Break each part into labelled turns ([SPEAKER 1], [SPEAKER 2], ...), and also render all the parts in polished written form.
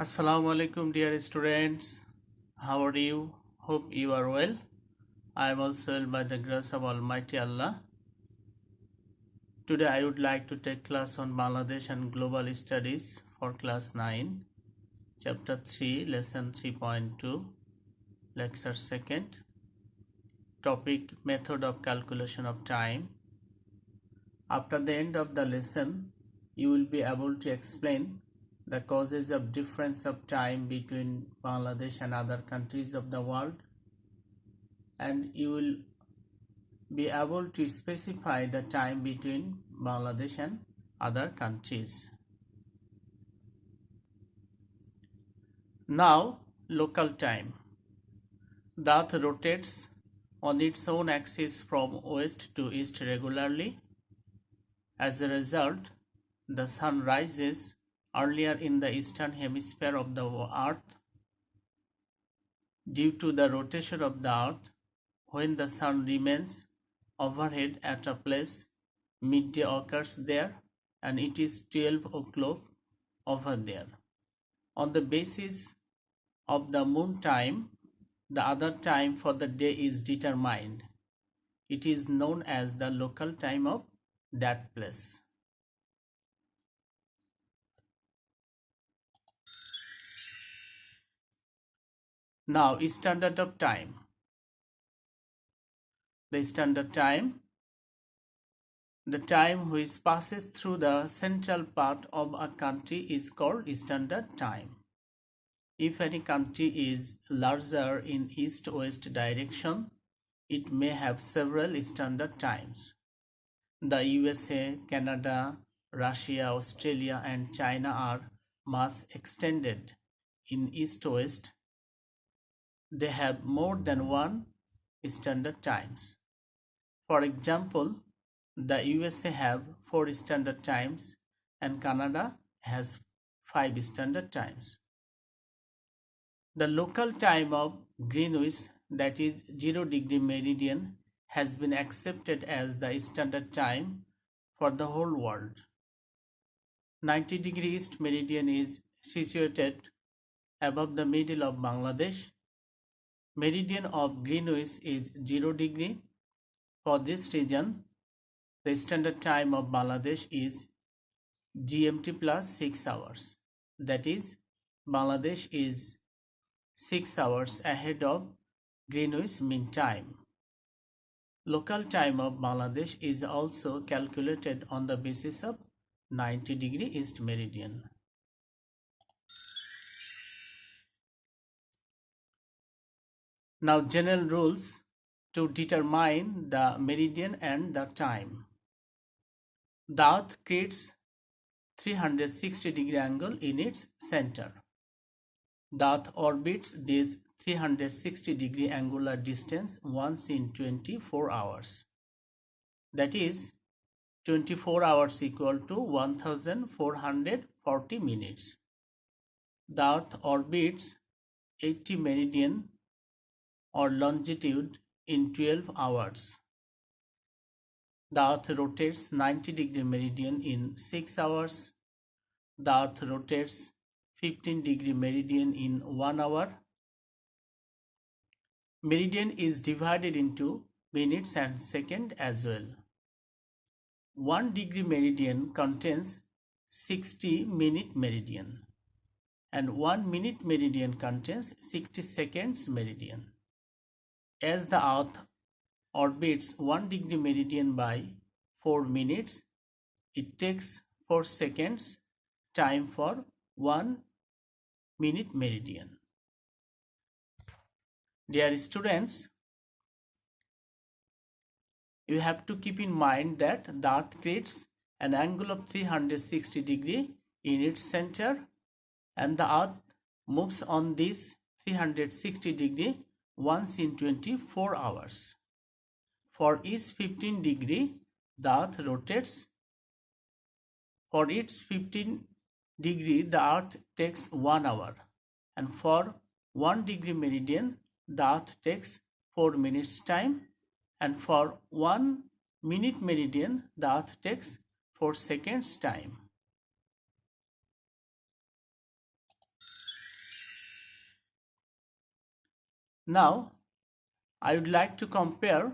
[SPEAKER 1] Assalamu alaikum, dear students. How are you? Hope you are well. I am also well by the grace of Almighty Allah. Today I would like to take class on Bangladesh and Global Studies for class 9, chapter 3, lesson 3.2, lecture 2nd. Topic: Method of calculation of time. After the end of the lesson, you will be able to explain the causes of difference of time between Bangladesh and other countries of the world, and you will be able to specify the time between Bangladesh and other countries. Now, local time. The Earth rotates on its own axis from west to east regularly. As a result, the sun rises earlier in the eastern hemisphere of the Earth. Due to the rotation of the Earth, when the sun remains overhead at a place, midday occurs there, and it is 12 o'clock over there. On the basis of the moon time, the other time for the day is determined. It is known as the local time of that place. Now, standard of time. The standard time, the time which passes through the central part of a country is called standard time. If any country is larger in east-west direction, it may have several standard times. The USA, Canada, Russia, Australia, and China are much extended in east-west. They have more than one standard times. For example, the USA have 4 standard times and Canada has 5 standard times. The local time of Greenwich, that is 0° meridian, has been accepted as the standard time for the whole world. 90° east meridian is situated above the middle of Bangladesh. Meridian of Greenwich is 0°. For this region, the standard time of Bangladesh is GMT plus 6 hours. That is, Bangladesh is 6 hours ahead of Greenwich Mean Time. Local time of Bangladesh is also calculated on the basis of 90° east meridian. Now, general rules to determine the meridian and the time. The Earth creates 360° angle in its center. The Earth orbits this 360° angular distance once in 24 hours. That is, 24 hours equal to 1440 minutes. The Earth orbits 80 meridian or longitude in 12 hours. The Earth rotates 90° meridian in 6 hours. The Earth rotates 15° meridian in 1 hour. Meridian is divided into minutes and seconds as well. 1° meridian contains 60-minute meridian, and 1-minute meridian contains 60 seconds meridian. As the Earth orbits 1° meridian by 4 minutes, it takes 4 seconds time for 1-minute meridian. Dear students, you have to keep in mind that the Earth creates an angle of 360° in its center, and the Earth moves on this 360° once in 24 hours. For each 15°, the Earth rotates. For each 15°, the Earth takes 1 hour, and for 1° meridian, the Earth takes 4 minutes time, and for 1-minute meridian, the Earth takes 4 seconds time. Now I would like to compare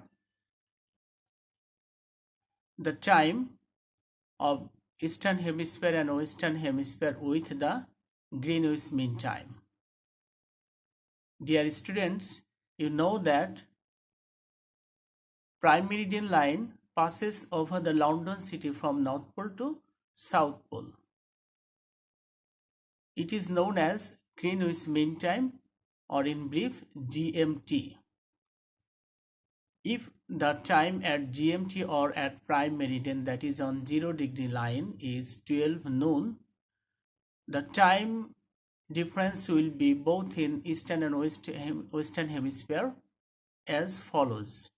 [SPEAKER 1] the time of Eastern Hemisphere and Western Hemisphere with the Greenwich Mean Time. Dear students, you know that Prime Meridian line passes over the London city from North Pole to South Pole. It is known as Greenwich Mean Time, or in brief GMT. If the time at GMT or at prime meridian, that is on 0° line, is 12 noon, the time difference will be both in eastern and western hemisphere as follows.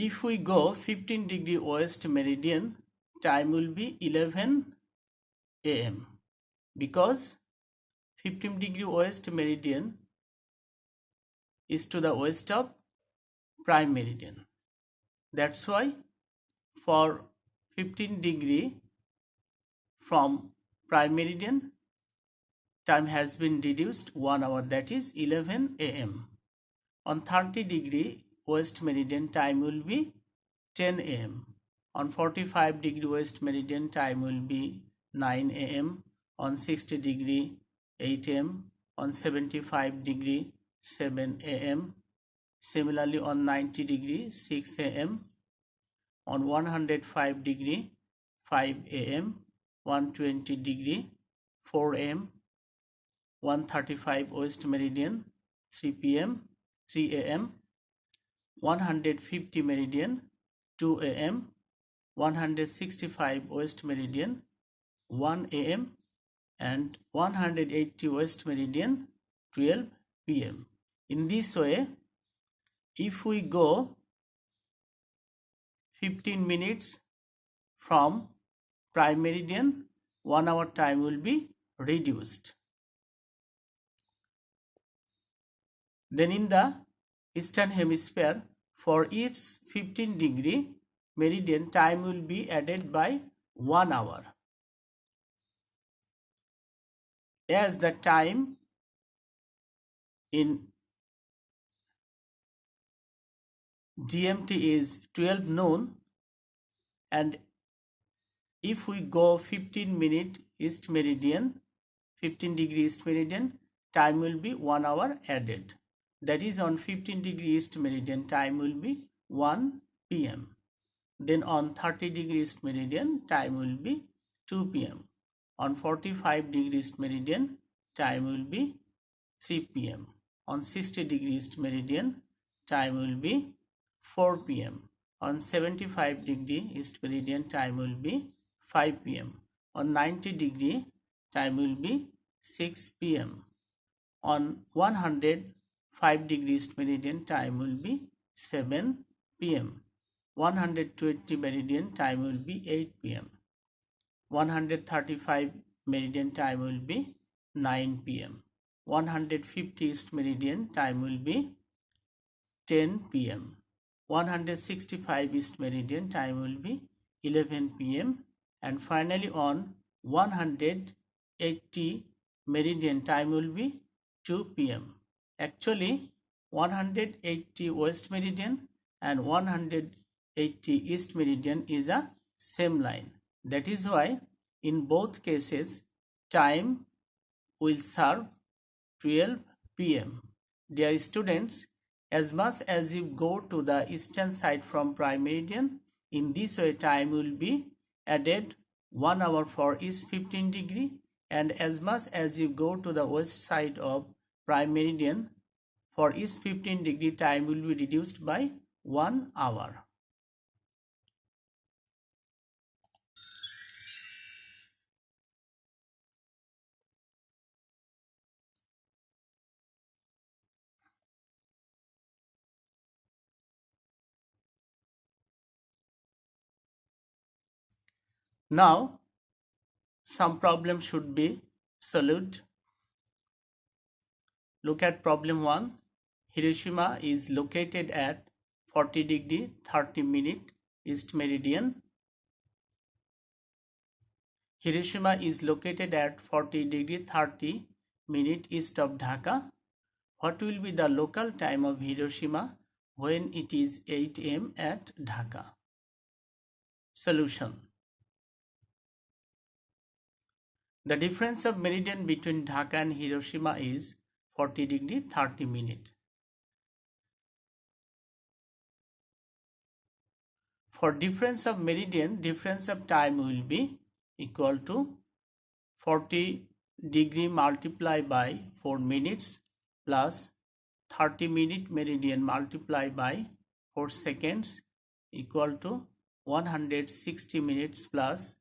[SPEAKER 1] If we go 15° west meridian, time will be 11 AM, because 15° west meridian is to the west of prime meridian. That's why for 15° from prime meridian, time has been reduced 1 hour, that is 11 AM. On 30° west meridian, time will be 10 AM. On 45° west meridian, time will be 9 AM. On 60°, 8 AM. On 75°, 7 AM. Similarly, on 90°, 6 AM. On 105°, 5 AM. 120°, 4 AM. 135 west meridian, 3 PM, 3 AM. 150 meridian, 2 AM. 165 west meridian, 1 AM. and 180 west meridian, 12 PM. In this way, if we go 15 minutes from prime meridian, 1 hour time will be reduced. Then in the eastern hemisphere, for each 15° meridian, time will be added by 1 hour. As the time in GMT is 12 noon, and if we go 15-minute east meridian, 15° east meridian, time will be 1 hour added. That is, on 15° east meridian, time will be 1 PM. Then on 30° east meridian, time will be 2 PM. On 45° east meridian, time will be 3 PM. On 60° east meridian, time will be 4 PM. On 75° east meridian, time will be 5 PM. On 90°, time will be 6 PM. On 105° east meridian, time will be 7 PM. 120 meridian, time will be 8 PM. 135 meridian, time will be 9 PM. 150 east meridian, time will be 10 PM. 165 east meridian, time will be 11 PM. And finally on 180 meridian, time will be 2 PM. Actually, 180 west meridian and 180 east meridian is a same line. That is why in both cases, time will serve 12 PM. Dear students, as much as you go to the eastern side from prime meridian, in this way time will be added 1 hour for each 15°, and as much as you go to the west side of prime meridian, for each 15°, time will be reduced by 1 hour. Now, some problem should be solved. Look at problem 1. Hiroshima is located at 40 degree 30 minute east meridian. Hiroshima is located at 40 degree 30 minute east of Dhaka. What will be the local time of Hiroshima when it is 8 am at Dhaka? Solution. The difference of meridian between Dhaka and Hiroshima is 40 degree 30 minute. For difference of meridian, difference of time will be equal to 40 degree multiplied by 4 minutes plus 30 minute meridian multiplied by 4 seconds equal to 160 minutes plus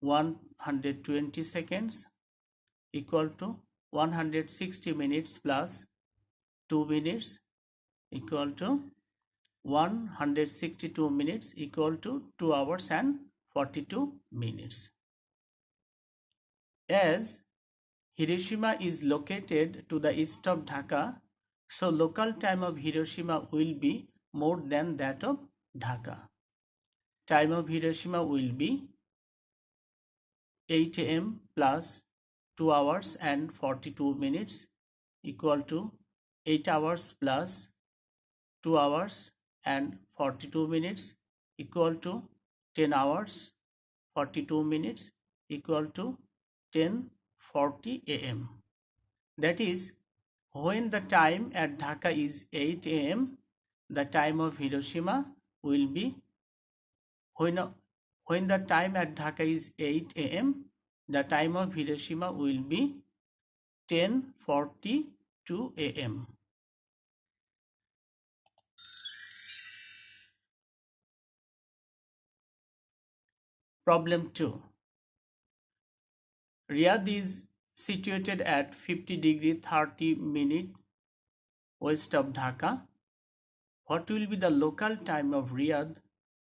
[SPEAKER 1] 120 seconds equal to 160 minutes plus 2 minutes equal to 162 minutes equal to 2 hours and 42 minutes. As Hiroshima is located to the east of Dhaka, so local time of Hiroshima will be more than that of Dhaka. Time of Hiroshima will be 8 am plus 2 hours and 42 minutes equal to 8 hours plus 2 hours and 42 minutes equal to 10 hours 42 minutes equal to 10:40 am. That is, when the time at Dhaka is 8 am, the time of Hiroshima will be when the time at Dhaka is 8 am, the time of Hiroshima will be 10:42 am. Problem 2. Riyadh is situated at 50 degree 30 minute west of Dhaka. What will be the local time of Riyadh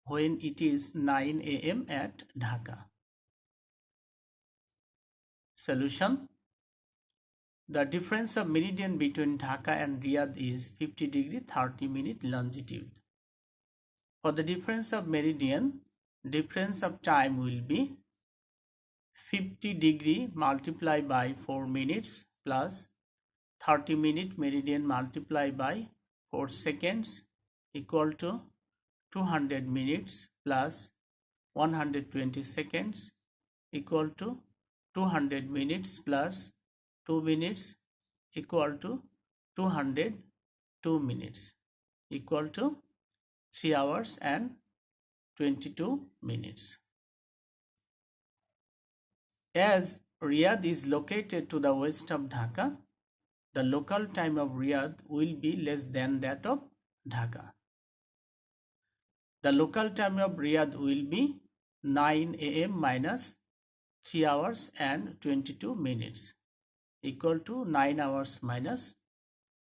[SPEAKER 1] when it is 9 am at Dhaka? Solution. The difference of meridian between Dhaka and Riyadh is 50 degree 30 minute longitude. For the difference of meridian, difference of time will be 50 degree multiplied by 4 minutes plus 30 minute meridian multiplied by 4 seconds equal to 200 minutes plus 120 seconds equal to 200 minutes plus 2 minutes equal to 202 minutes equal to 3 hours and 22 minutes. As Riyadh is located to the west of Dhaka, the local time of Riyadh will be less than that of Dhaka. The local time of Riyadh will be 9 am minus 3 hours and 22 minutes equal to 9 hours minus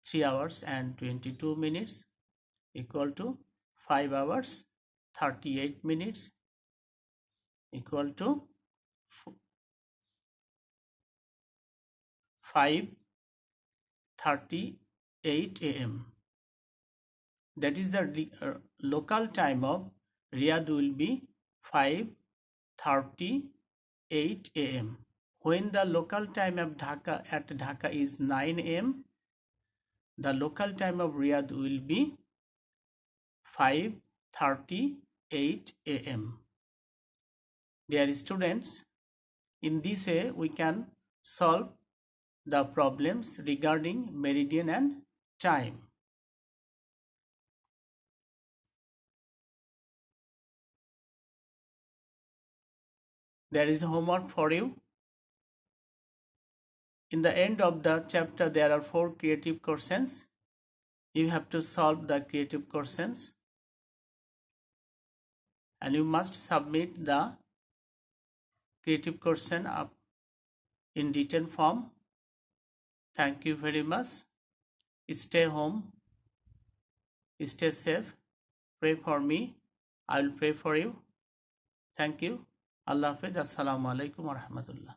[SPEAKER 1] 3 hours and 22 minutes equal to 5 hours 38 minutes equal to 5:38 am. That is the local time of Riyadh will be 5:38 am. When the local time of Dhaka at Dhaka is 9 am, the local time of Riyadh will be 5:38 am. Dear students, in this way we can solve the problems regarding meridian and time. There is homework for you. In the end of the chapter, there are 4 creative questions. You have to solve the creative questions and you must submit the creative question up in written form. Thank you very much. Stay home. Stay safe. Pray for me. I will pray for you. Thank you. Allah Hafiz. Assalamu alaikum wa rahmatullah.